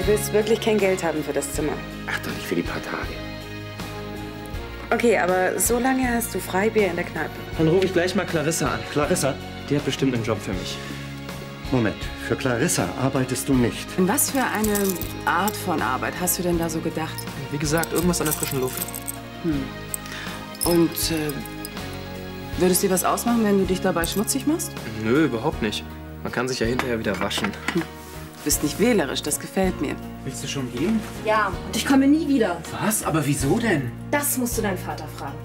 willst wirklich kein Geld haben für das Zimmer? Ach, doch nicht für die paar Tage. Okay, aber so lange hast du Freibier in der Kneipe. Dann rufe ich gleich mal Clarissa an. Clarissa? Die hat bestimmt einen Job für mich. Moment, für Clarissa arbeitest du nicht. Was für eine Art von Arbeit hast du denn da so gedacht? Wie gesagt, irgendwas an der frischen Luft. Und würdest dir was ausmachen, wenn du dich dabei schmutzig machst? Nö, überhaupt nicht. Man kann sich ja hinterher wieder waschen. Du bist nicht wählerisch, das gefällt mir. Willst du schon gehen? Ja, und ich komme nie wieder. Was? Aber wieso denn? Das musst du deinen Vater fragen.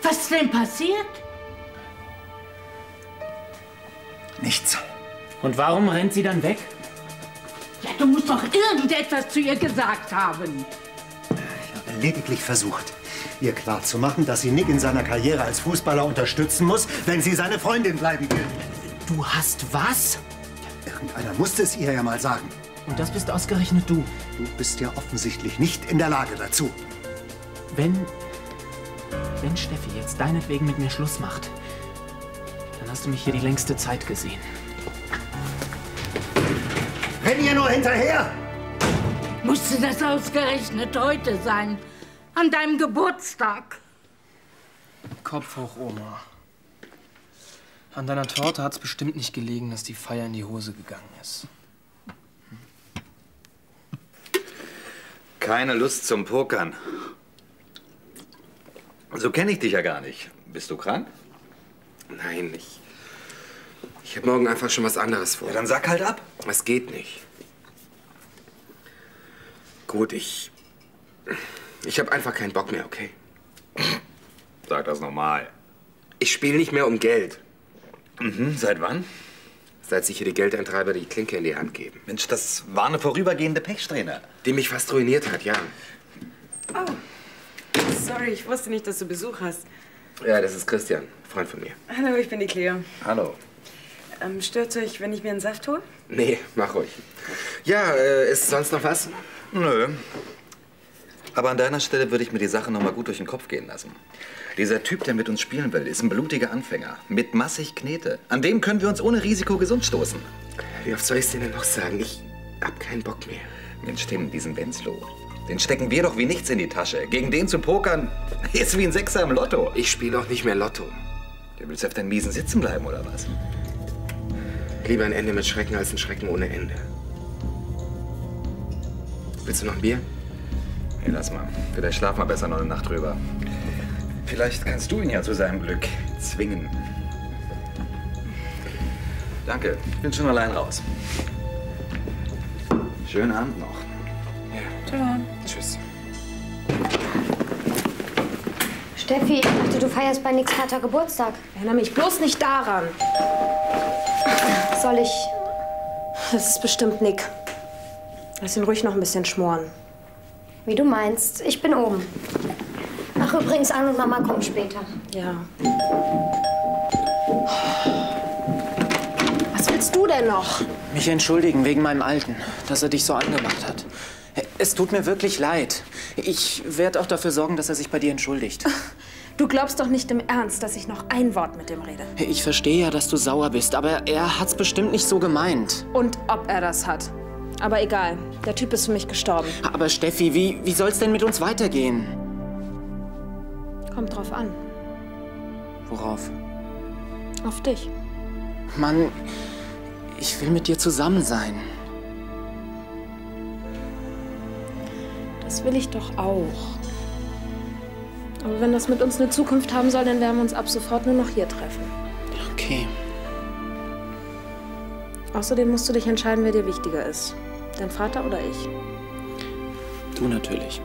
Was ist denn passiert? Nichts. Und warum rennt sie dann weg? Ja, du musst doch irgendetwas zu ihr gesagt haben. Ich habe lediglich versucht, ihr klarzumachen, dass sie Nick in seiner Karriere als Fußballer unterstützen muss, wenn sie seine Freundin bleiben will. Du hast was? Irgendeiner musste es ihr ja mal sagen. Und das bist ausgerechnet du. Du bist ja offensichtlich nicht in der Lage dazu. Wenn Steffi jetzt deinetwegen mit mir Schluss macht, dann hast du mich hier die längste Zeit gesehen. Renn ihr nur hinterher! Musste das ausgerechnet heute sein? An deinem Geburtstag? Kopf hoch, Oma. An deiner Torte hat's bestimmt nicht gelegen, dass die Feier in die Hose gegangen ist. Keine Lust zum Pokern. So kenne ich dich ja gar nicht. Bist du krank? Nein, ich habe morgen einfach schon was anderes vor. Ja, dann sag halt ab. Das geht nicht. Gut, ich habe einfach keinen Bock mehr, okay? Sag das normal. Ich spiele nicht mehr um Geld. Mhm, seit wann? Seit sich hier die Geldeintreiber die Klinke in die Hand geben. Mensch, das war eine vorübergehende Pechsträhne. Die mich fast ruiniert hat, ja. Oh, sorry, ich wusste nicht, dass du Besuch hast. Ja, das ist Christian, Freund von mir. Hallo, ich bin die Cleo. Hallo. Stört euch, wenn ich mir einen Saft hole? Nee, mach ruhig. Ja, ist sonst noch was? Nö. Aber an deiner Stelle würde ich mir die Sache noch mal gut durch den Kopf gehen lassen. Dieser Typ, der mit uns spielen will, ist ein blutiger Anfänger. Mit massig Knete. An dem können wir uns ohne Risiko gesund stoßen. Wie oft soll ich es dir denn noch sagen? Ich hab keinen Bock mehr. Mensch, Tim, diesen Wenzlow, den stecken wir doch wie nichts in die Tasche. Gegen den zu pokern ist wie ein Sechser im Lotto. Ich spiele auch nicht mehr Lotto. Du willst auf deinen Miesen sitzen bleiben, oder was? Lieber ein Ende mit Schrecken als ein Schrecken ohne Ende. Willst du noch ein Bier? Hey, lass mal. Vielleicht schlafen wir besser noch eine Nacht drüber. Vielleicht kannst du ihn ja zu seinem Glück zwingen. Danke, ich bin schon allein raus. Schönen Abend noch. Ja. Ciao. Tschüss. Steffi, ich dachte, du feierst bei Nicks Vater Geburtstag. Erinnere mich bloß nicht daran. Soll ich? Das ist bestimmt Nick. Lass ihn ruhig noch ein bisschen schmoren. Wie du meinst. Ich bin oben. Ach, übrigens, Anne und Mama kommen später. Ja. Was willst du denn noch? Mich entschuldigen wegen meinem Alten, dass er dich so angemacht hat. Es tut mir wirklich leid. Ich werde auch dafür sorgen, dass er sich bei dir entschuldigt. Du glaubst doch nicht im Ernst, dass ich noch ein Wort mit ihm rede. Ich verstehe ja, dass du sauer bist, aber er hat's bestimmt nicht so gemeint. Und ob er das hat. Aber egal, der Typ ist für mich gestorben. Aber Steffi, wie soll's denn mit uns weitergehen? Kommt drauf an. Worauf? Auf dich. Mann, ich will mit dir zusammen sein. Das will ich doch auch. Aber wenn das mit uns eine Zukunft haben soll, dann werden wir uns ab sofort nur noch hier treffen. Okay. Außerdem musst du dich entscheiden, wer dir wichtiger ist. Dein Vater oder ich? Du natürlich.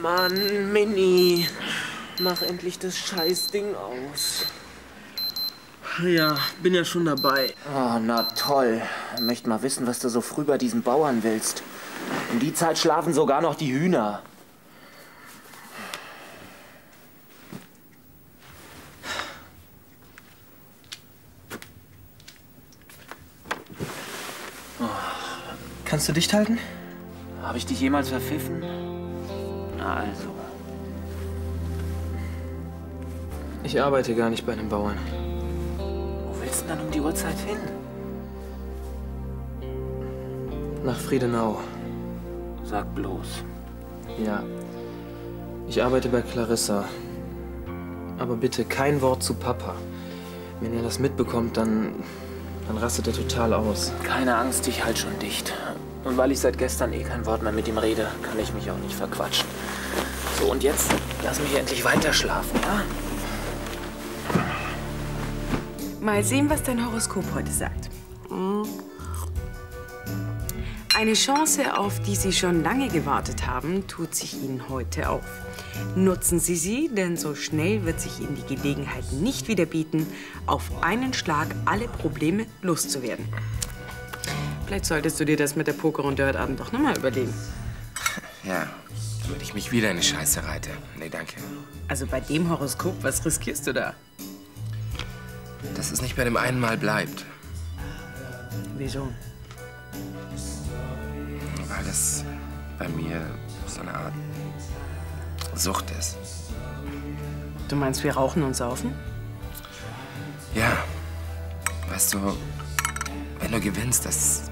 Mann, Minnie. Mach endlich das Scheißding aus. Ja, bin ja schon dabei. Oh, na toll. Möchte mal wissen, was du so früh bei diesen Bauern willst. Um die Zeit schlafen sogar noch die Hühner. Oh. Kannst du dicht halten? Habe ich dich jemals verpfiffen? Na also. Ich arbeite gar nicht bei einem Bauern. Wo willst du denn dann um die Uhrzeit hin? Nach Friedenau. Sag bloß. Ja. Ich arbeite bei Clarissa. Aber bitte kein Wort zu Papa. Wenn er das mitbekommt, dann rastet er total aus. Keine Angst, ich halte schon dicht. Und weil ich seit gestern eh kein Wort mehr mit ihm rede, kann ich mich auch nicht verquatschen. So, und jetzt lass mich endlich weiter schlafen, ja? Mal sehen, was dein Horoskop heute sagt. Eine Chance, auf die Sie schon lange gewartet haben, tut sich Ihnen heute auf. Nutzen Sie sie, denn so schnell wird sich Ihnen die Gelegenheit nicht wieder bieten, auf einen Schlag alle Probleme loszuwerden. Vielleicht solltest du dir das mit der Pokerrunde heute Abend doch noch mal überlegen. Ja, damit ich mich wieder in die Scheiße reite. Nee, danke. Also bei dem Horoskop, was riskierst du da? Dass es nicht bei dem einen Mal bleibt. Wieso? Weil das bei mir so eine Art Sucht ist. Du meinst, wir rauchen und saufen? Ja. Weißt du, wenn du gewinnst, das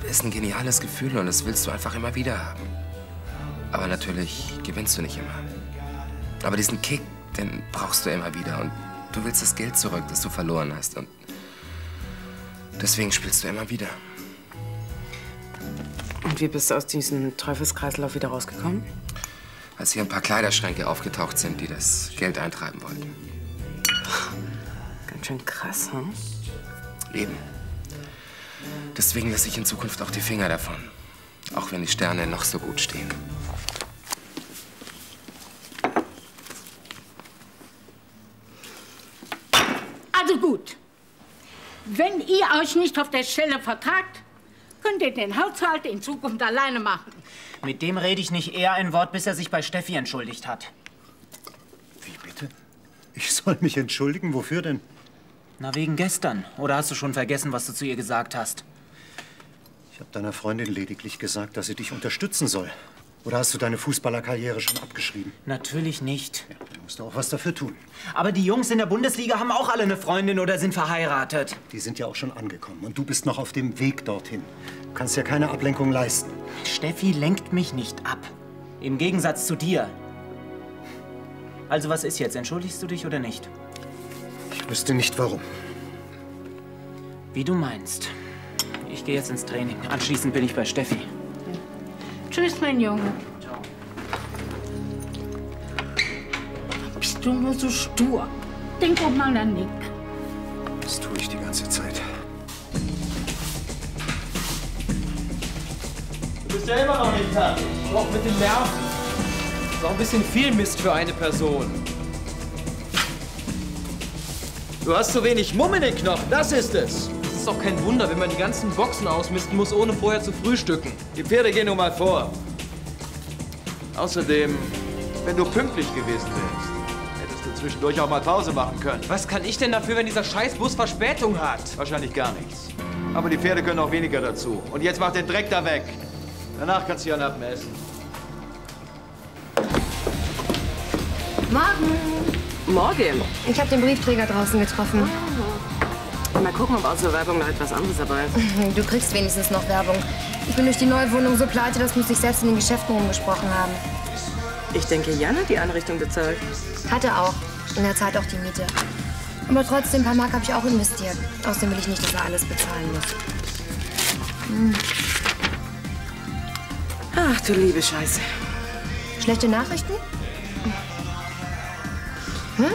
ist ein geniales Gefühl und das willst du einfach immer wieder haben. Aber natürlich gewinnst du nicht immer. Aber diesen Kick, den brauchst du immer wieder und du willst das Geld zurück, das du verloren hast. Und deswegen spielst du immer wieder. Und wie bist du aus diesem Teufelskreislauf wieder rausgekommen? Als hier ein paar Kleiderschränke aufgetaucht sind, die das Geld eintreiben wollten. Ganz schön krass, hm? Eben. Deswegen lasse ich in Zukunft auch die Finger davon. Auch wenn die Sterne noch so gut stehen. Also gut. Wenn ihr euch nicht auf der Stelle vertragt, könnt ihr den Haushalt in Zukunft alleine machen. Mit dem rede ich nicht eher ein Wort, bis er sich bei Steffi entschuldigt hat. Wie bitte? Ich soll mich entschuldigen? Wofür denn? Na, wegen gestern. Oder hast du schon vergessen, was du zu ihr gesagt hast? Ich habe deiner Freundin lediglich gesagt, dass sie dich unterstützen soll. Oder hast du deine Fußballerkarriere schon abgeschrieben? Natürlich nicht. Ja, dann musst du auch was dafür tun. Aber die Jungs in der Bundesliga haben auch alle eine Freundin oder sind verheiratet. Die sind ja auch schon angekommen und du bist noch auf dem Weg dorthin. Du kannst ja keine Ablenkung leisten. Steffi lenkt mich nicht ab. Im Gegensatz zu dir. Also was ist jetzt? Entschuldigst du dich oder nicht? Ich wüsste nicht, warum. Wie du meinst. Ich gehe jetzt ins Training. Anschließend bin ich bei Steffi. Tschüss, mein Junge. Ciao. Bist du nur so stur? Denk doch mal an Nick. Das tue ich die ganze Zeit. Du bist ja immer noch nicht fertig. Auch mit den Nerven. Das ist auch ein bisschen viel Mist für eine Person. Du hast zu wenig Mumm in den Knochen, das ist es. Das ist doch kein Wunder, wenn man die ganzen Boxen ausmisten muss, ohne vorher zu frühstücken. Die Pferde gehen nun mal vor. Außerdem, wenn du pünktlich gewesen wärst, hättest du zwischendurch auch mal Pause machen können. Was kann ich denn dafür, wenn dieser Scheißbus Verspätung hat? Wahrscheinlich gar nichts. Aber die Pferde können auch weniger dazu. Und jetzt mach den Dreck da weg. Danach kannst du ja Nappen essen. Morgen. Morgen. Ich habe den Briefträger draußen getroffen. Mal gucken, ob außer Werbung noch etwas anderes dabei ist. Du kriegst wenigstens noch Werbung. Ich bin durch die neue Wohnung so pleite, das muss ich selbst in den Geschäften rumgesprochen haben. Ich denke, Jan hat die Einrichtung bezahlt. Hatte auch. Und er zahlt auch die Miete. Aber trotzdem, ein paar Mark habe ich auch investiert. Außerdem will ich nicht, dass er alles bezahlen muss. Ach, du liebe Scheiße. Schlechte Nachrichten? Hm?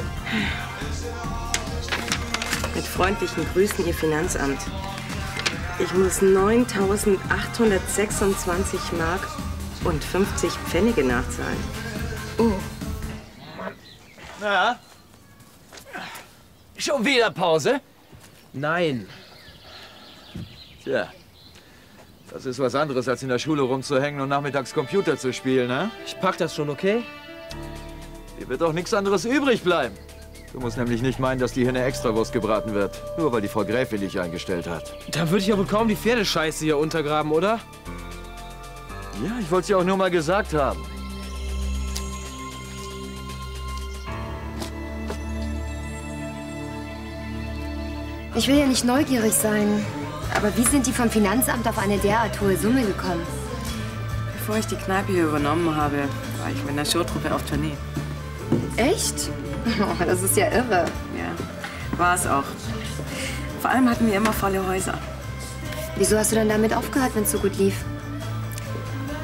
Mit freundlichen Grüßen, Ihr Finanzamt. Ich muss 9.826 Mark und 50 Pfennige nachzahlen. Oh. Na? Schon wieder Pause? Nein. Tja, das ist was anderes, als in der Schule rumzuhängen und nachmittags Computer zu spielen, ne? Ich pack das schon, okay? Dir wird doch nichts anderes übrig bleiben. Du musst nämlich nicht meinen, dass die hier eine Extrawurst gebraten wird. Nur weil die Frau Gräfin dich eingestellt hat. Da würde ich ja wohl kaum die Pferdescheiße hier untergraben, oder? Ja, ich wollte es ja auch nur mal gesagt haben. Ich will ja nicht neugierig sein, aber wie sind die vom Finanzamt auf eine derart hohe Summe gekommen? Bevor ich die Kneipe hier übernommen habe, war ich mit einer Showtruppe auf Tournee. Echt? Oh, das ist ja irre. Ja, war es auch. Vor allem hatten wir immer volle Häuser. Wieso hast du dann damit aufgehört, wenn es so gut lief?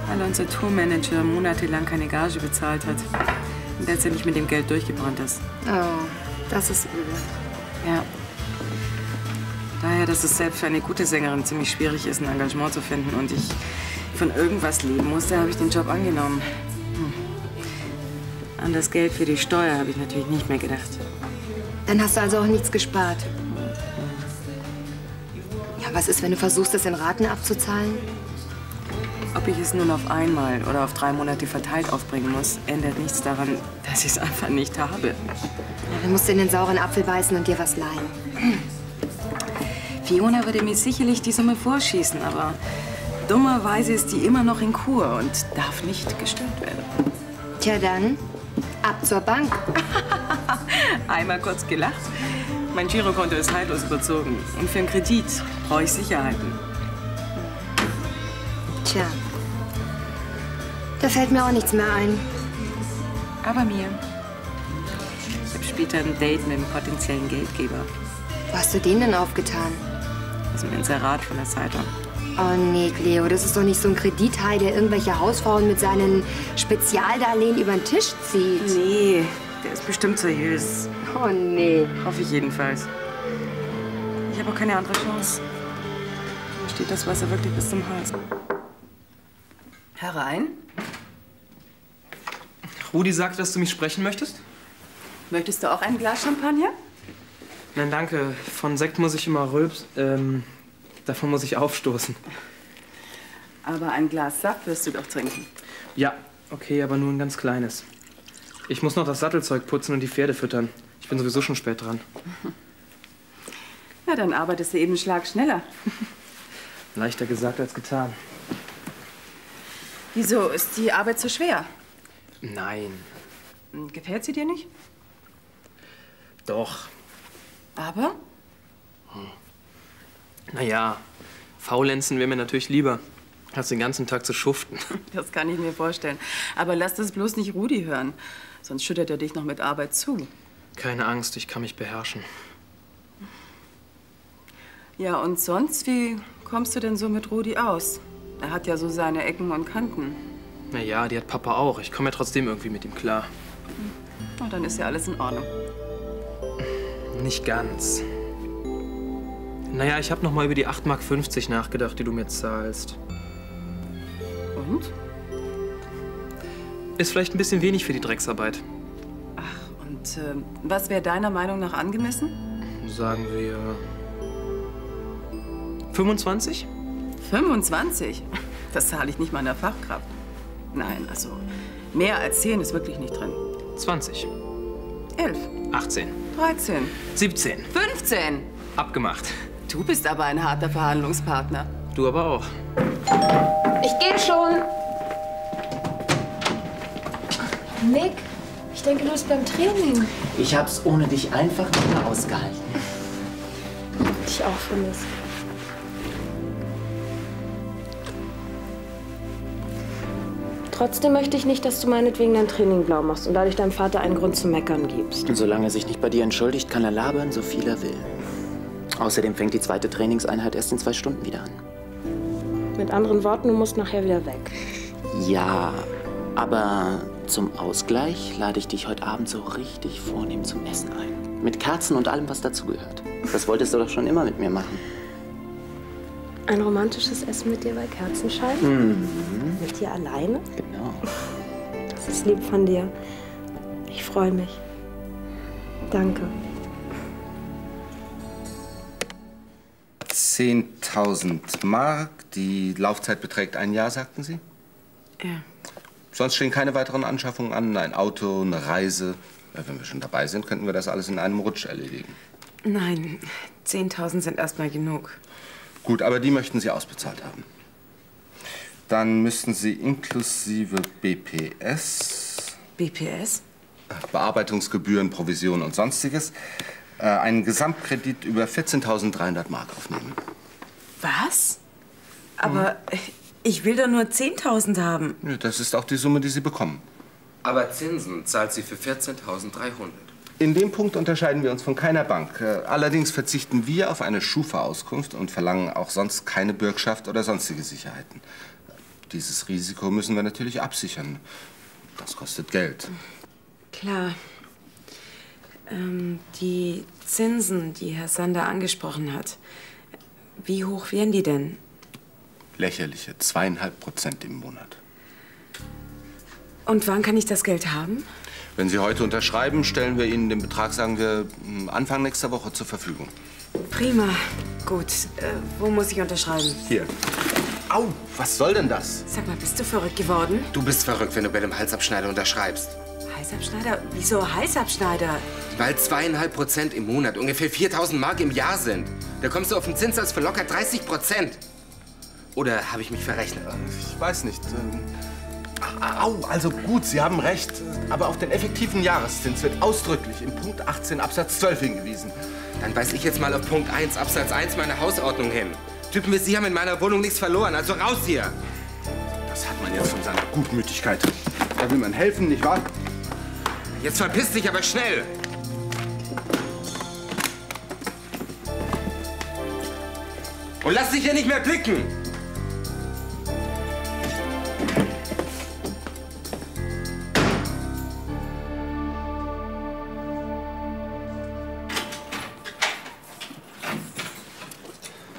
Weil unser Tourmanager monatelang keine Gage bezahlt hat und letztendlich mit dem Geld durchgebrannt ist. Oh, das ist übel. Ja. Daher, dass es selbst für eine gute Sängerin ziemlich schwierig ist, ein Engagement zu finden und ich von irgendwas leben musste, habe ich den Job angenommen. An das Geld für die Steuer habe ich natürlich nicht mehr gedacht. Dann hast du also auch nichts gespart. Ja, was ist, wenn du versuchst, das in Raten abzuzahlen? Ob ich es nun auf einmal oder auf 3 Monate verteilt aufbringen muss, ändert nichts daran, dass ich es einfach nicht habe. Ja, dann musst du in den sauren Apfel beißen und dir was leihen. Fiona würde mir sicherlich die Summe vorschießen, aber dummerweise ist die immer noch in Kur und darf nicht gestört werden. Tja, dann ab zur Bank. Einmal kurz gelacht. Mein Girokonto ist haltlos überzogen. Und für einen Kredit brauche ich Sicherheiten. Tja, da fällt mir auch nichts mehr ein. Aber mir. Ich habe später ein Date mit einem potenziellen Geldgeber. Wo hast du den denn aufgetan? Aus dem Inserat von der Zeitung. Oh nee, Cleo, das ist doch nicht so ein Kredithai, der irgendwelche Hausfrauen mit seinen Spezialdarlehen über den Tisch zieht. Nee, der ist bestimmt seriös. Oh nee. Hoffe ich jedenfalls. Ich habe auch keine andere Chance. Da steht das Wasser wirklich bis zum Hals. Herein. Rudi sagte, dass du mich sprechen möchtest? Möchtest du auch ein Glas Champagner? Nein, danke. Von Sekt muss ich immer davon muss ich aufstoßen. Aber ein Glas Saft wirst du doch trinken. Ja, okay, aber nur ein ganz kleines. Ich muss noch das Sattelzeug putzen und die Pferde füttern. Ich bin sowieso schon spät dran. Na, dann arbeitest du eben einen Schlag schneller. Leichter gesagt als getan. Wieso? Ist die Arbeit so schwer? Nein. Gefällt sie dir nicht? Doch. Aber? Naja, faulenzen wäre mir natürlich lieber, als den ganzen Tag zu schuften. Das kann ich mir vorstellen. Aber lass das bloß nicht Rudi hören. Sonst schüttet er dich noch mit Arbeit zu. Keine Angst, ich kann mich beherrschen. Ja, und sonst, wie kommst du denn so mit Rudi aus? Er hat ja so seine Ecken und Kanten. Naja, die hat Papa auch. Ich komme ja trotzdem irgendwie mit ihm klar. Na, dann ist ja alles in Ordnung. Nicht ganz. Naja, ich habe noch mal über die 8,50 Mark nachgedacht, die du mir zahlst. Und? Ist vielleicht ein bisschen wenig für die Drecksarbeit. Ach, und was wäre deiner Meinung nach angemessen? Sagen wir 25? 25? Das zahle ich nicht mal einer Fachkraft. Nein, also mehr als 10 ist wirklich nicht drin. 20. 11. 18. 13. 17. 15. Abgemacht. Du bist aber ein harter Verhandlungspartner. Du aber auch. Ich gehe schon. Nick, ich denke, du bist beim Training. Ich hab's ohne dich einfach nicht mehr ausgehalten. Ich auch vermisst. Trotzdem möchte ich nicht, dass du meinetwegen dein Training blau machst und dadurch deinem Vater einen Grund zum Meckern gibst. Und solange er sich nicht bei dir entschuldigt, kann er labern, so viel er will. Außerdem fängt die zweite Trainingseinheit erst in 2 Stunden wieder an. Mit anderen Worten, du musst nachher wieder weg. Ja, aber zum Ausgleich lade ich dich heute Abend so richtig vornehm zum Essen ein. Mit Kerzen und allem, was dazugehört. Das wolltest du doch schon immer mit mir machen. Ein romantisches Essen mit dir bei Kerzenschein? Mhm. Mit dir alleine? Genau. Das Das ist lieb von dir. Ich freue mich. Danke. 10.000 Mark. Die Laufzeit beträgt 1 Jahr, sagten Sie? Ja. Sonst stehen keine weiteren Anschaffungen an? Ein Auto, eine Reise? Ja, wenn wir schon dabei sind, könnten wir das alles in einem Rutsch erledigen. Nein, 10.000 sind erstmal genug. Gut, aber die möchten Sie ausbezahlt haben. Dann müssten Sie inklusive BPS... BPS? Bearbeitungsgebühren, Provision und Sonstiges, einen Gesamtkredit über 14.300 Mark aufnehmen. Was? Aber ich will doch nur 10.000 haben. Ja, das ist auch die Summe, die Sie bekommen. Aber Zinsen zahlt sie für 14.300. In dem Punkt unterscheiden wir uns von keiner Bank. Allerdings verzichten wir auf eine Schufa-Auskunft und verlangen auch sonst keine Bürgschaft oder sonstige Sicherheiten. Dieses Risiko müssen wir natürlich absichern. Das kostet Geld. Klar. Die Zinsen, die Herr Sander angesprochen hat, wie hoch wären die denn? Lächerliche 2,5% im Monat. Und wann kann ich das Geld haben? Wenn Sie heute unterschreiben, stellen wir Ihnen den Betrag, sagen wir, Anfang nächster Woche zur Verfügung. Prima. Gut. Wo muss ich unterschreiben? Hier. Au, was soll denn das? Sag mal, bist du verrückt geworden? Du bist verrückt, wenn du bei dem Halsabschneider unterschreibst. Halsabschneider? Wieso Halsabschneider? Weil 2,5% im Monat ungefähr 4.000 Mark im Jahr sind. Da kommst du auf einen Zinssatz von locker 30%. Oder habe ich mich verrechnet? Ich weiß nicht. Au, also gut, Sie haben recht. Aber auf den effektiven Jahreszins wird ausdrücklich in Punkt 18 Absatz 12 hingewiesen. Dann weise ich jetzt mal auf Punkt 1 Absatz 1 meiner Hausordnung hin. Typen wie Sie haben in meiner Wohnung nichts verloren, also raus hier! Das hat man jetzt von seiner Gutmütigkeit. Da will man helfen, nicht wahr? Jetzt verpiss dich aber schnell! Und lass dich hier nicht mehr blicken!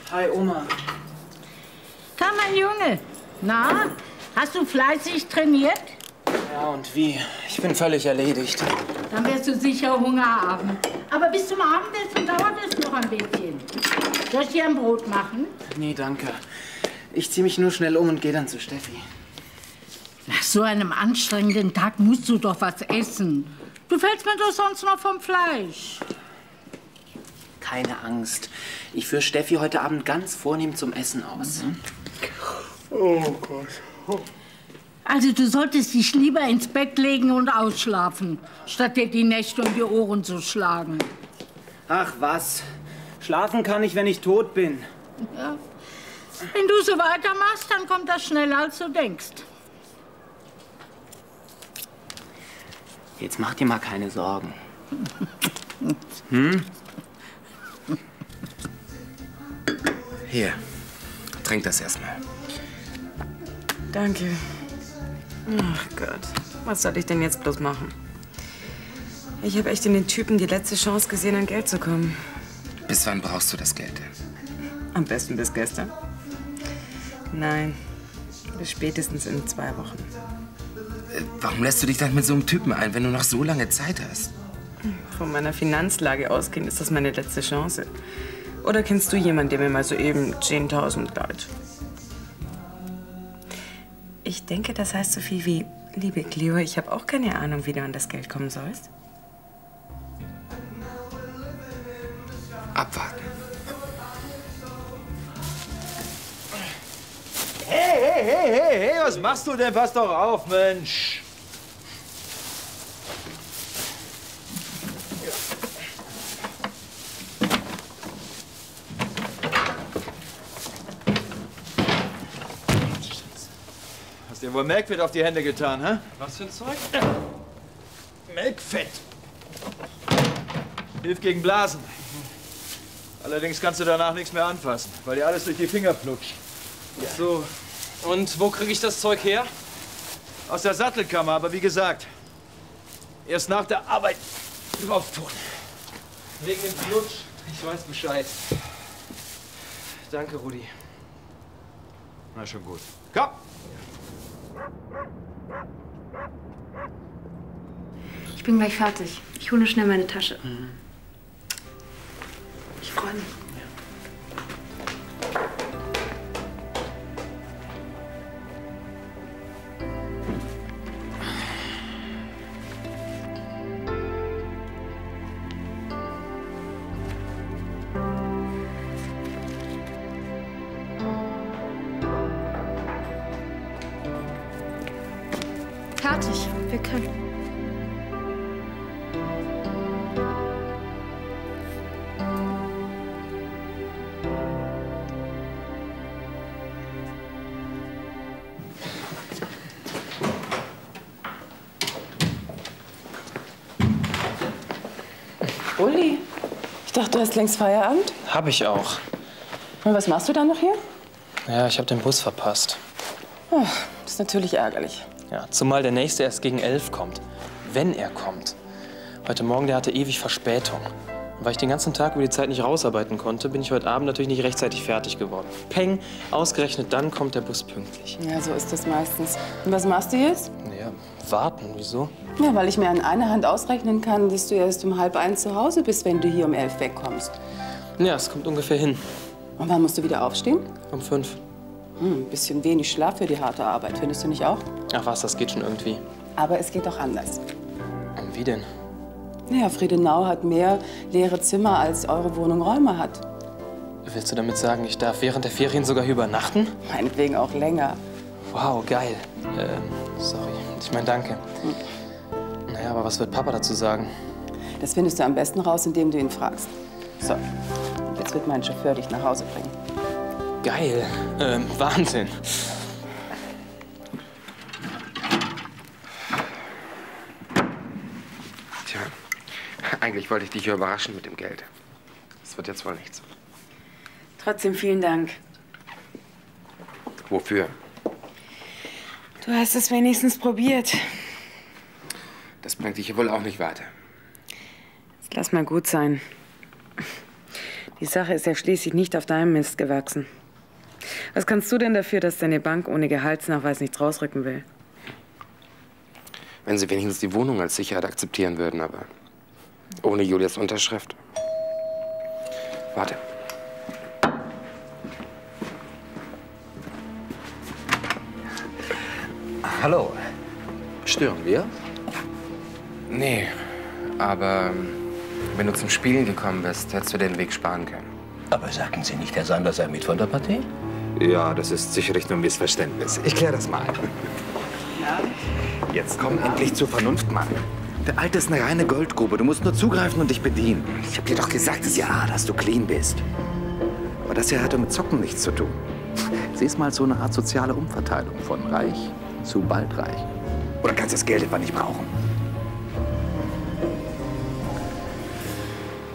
Hi, Oma. Komm, mein Junge. Na, hast du fleißig trainiert? Ja, und wie? Ich bin völlig erledigt. Dann wirst du sicher Hunger haben. Aber bis zum Abendessen dauert es noch ein bisschen. Soll ich dir ein Brot machen? Nee, danke. Ich ziehe mich nur schnell um und gehe dann zu Steffi. Nach so einem anstrengenden Tag musst du doch was essen. Du fällst mir doch sonst noch vom Fleisch. Keine Angst. Ich führe Steffi heute Abend ganz vornehm zum Essen aus. Oh Gott. Also du solltest dich lieber ins Bett legen und ausschlafen, statt dir die Nächte um die Ohren zu schlagen. Ach was. Schlafen kann ich, wenn ich tot bin. Ja. Wenn du so weitermachst, dann kommt das schneller, als du denkst. Jetzt mach dir mal keine Sorgen. Hier, trink das erstmal. Danke. Ach Gott, was soll ich denn jetzt bloß machen? Ich habe echt in den Typen die letzte Chance gesehen, an Geld zu kommen. Bis wann brauchst du das Geld denn? Am besten bis gestern. Nein, bis spätestens in 2 Wochen. Warum lässt du dich dann mit so einem Typen ein, wenn du noch so lange Zeit hast? Von meiner Finanzlage ausgehend ist das meine letzte Chance. Oder kennst du jemanden, der mir mal soeben 10.000 leiht? Ich denke, das heißt so viel wie, liebe Cleo, ich habe auch keine Ahnung, wie du an das Geld kommen sollst. Abwarten. Hey, was machst du denn? Pass doch auf, Mensch. Hast dir wohl Melkfett auf die Hände getan, hä? Was für ein Zeug? Melkfett. Hilft gegen Blasen. Allerdings kannst du danach nichts mehr anfassen, weil dir alles durch die Finger flutscht. Ja. So. Und wo kriege ich das Zeug her? Aus der Sattelkammer, aber wie gesagt, erst nach der Arbeit drauf tun. Wegen dem Flutsch. Ich weiß Bescheid. Danke, Rudi. Na schon gut. Komm! bin gleich fertig. Ich hole schnell meine Tasche. Ich freue mich. Fertig. Wir können. Uli, ich dachte, du hast längst Feierabend. Hab ich auch. Und was machst du dann noch hier? Ja, ich habe den Bus verpasst. Oh, das ist natürlich ärgerlich. Ja, zumal der nächste erst gegen 11 kommt. Wenn er kommt. Heute Morgen, der hatte ewig Verspätung. Und weil ich den ganzen Tag über die Zeit nicht rausarbeiten konnte, bin ich heute Abend natürlich nicht rechtzeitig fertig geworden. Peng, ausgerechnet dann kommt der Bus pünktlich. Ja, so ist das meistens. Und was machst du jetzt? Ja, warten. Wieso? Ja, weil ich mir an einer Hand ausrechnen kann, dass du erst um 12:30 zu Hause bist, wenn du hier um 11 wegkommst. Ja, es kommt ungefähr hin. Und wann musst du wieder aufstehen? Um 5. Ein bisschen wenig Schlaf für die harte Arbeit, findest du nicht auch? Ach was, das geht schon irgendwie. Aber es geht doch anders. Und wie denn? Naja, Friedenau hat mehr leere Zimmer, als eure Wohnung Räume hat. Willst du damit sagen, ich darf während der Ferien sogar hier übernachten? Meinetwegen auch länger. Wow, geil. Sorry. Ich meine, danke. Naja, aber was wird Papa dazu sagen? Das findest du am besten raus, indem du ihn fragst. So, jetzt wird mein Chauffeur dich nach Hause bringen. Geil. Wahnsinn. Tja, eigentlich wollte ich dich ja überraschen mit dem Geld. Das wird jetzt wohl nichts. Trotzdem vielen Dank. Wofür? Du hast es wenigstens probiert. Das bringt dich ja wohl auch nicht weiter. Jetzt lass mal gut sein. Die Sache ist ja schließlich nicht auf deinem Mist gewachsen. Was kannst du denn dafür, dass deine Bank ohne Gehaltsnachweis nichts rausrücken will? Wenn sie wenigstens die Wohnung als Sicherheit akzeptieren würden, aber ohne Julias Unterschrift. Warte. Hallo. Stören wir? Nee, aber wenn du zum Spielen gekommen bist, hättest du den Weg sparen können. Aber sagten Sie nicht, Herr Sanders sei mit von der Partie? Ja, das ist sicherlich nur ein Missverständnis. Ich kläre das mal. Ja? Jetzt komm endlich zur Vernunft, Mann. Der Alte ist eine reine Goldgrube. Du musst nur zugreifen und dich bedienen. Ich hab dir doch gesagt, dass du clean bist. Aber das hier hatte mit Zocken nichts zu tun. Sie ist mal so eine Art soziale Umverteilung von reich zu bald reich. Oder kannst du das Geld etwa nicht brauchen?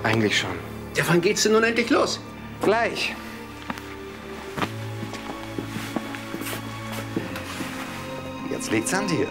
Eigentlich schon. Ja, wann geht's denn nun endlich los? Gleich. Jetzt liegt's an dir.